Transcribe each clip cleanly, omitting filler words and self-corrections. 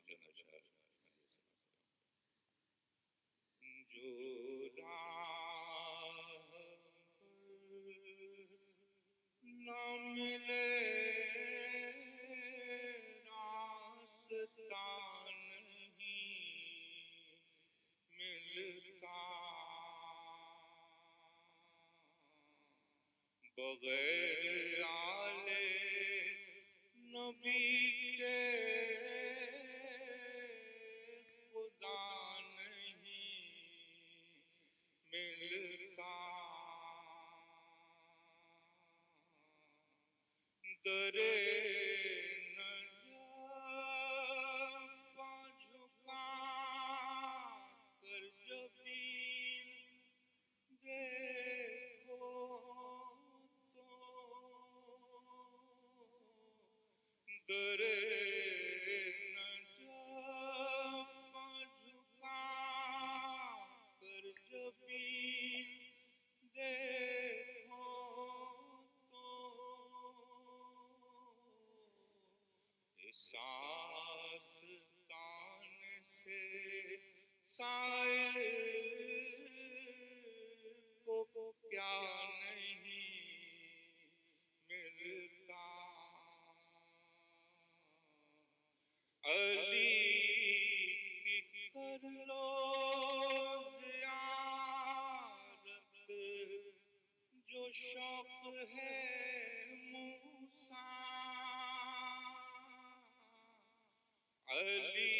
لینا چاہ رہا جو راہ نہ ملے راستہ نہیں ملتا بغیر آلے نبی کے خدا نہیں ملتا درے نجف جھکا کر جبین دیکھو تو درے نجف جھکا کر جبین دیکھو آستان سے سائل کو کیا نہیں ملتا علی کی کر لو زیارت جو شوق ہے موسیٰ علی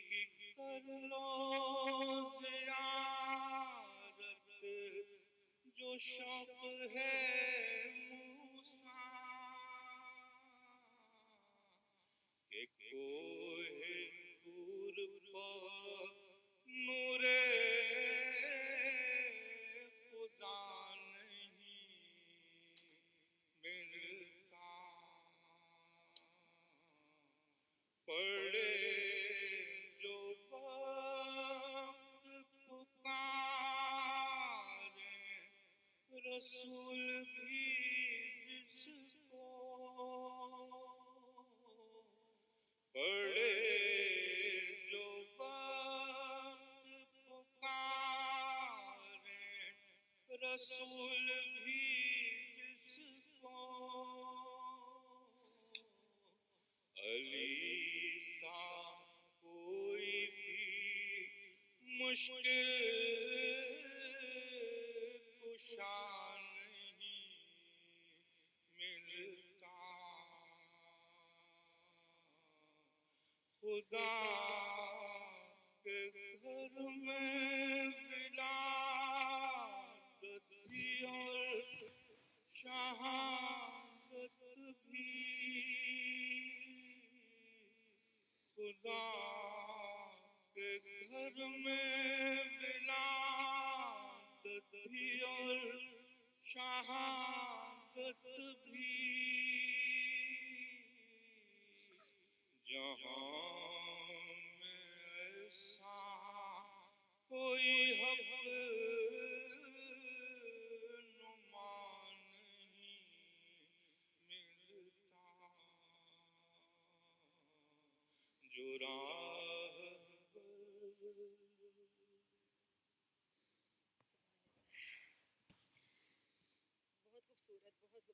کی کر لو زیارت جو شوق ہے موسیٰ کہ کوہ طور پر نور خدا نہیں ملتا پڑے جو وقت پکارے رسول بھی جس کو پڑے جو وقت پکارے رسول بھی جس کو علی سا کوئی بھی مشکل کشا نہیں ملتا خدا کے گھر میں ولادت بھی اور شہادت بھی خدا کے گھر میں ولادت بھی اور شہادت بھی جہاں میں ایسا کوئی حق نما نہیں ملتا جو راہ بہت خوبصورت بہت خوبصورت.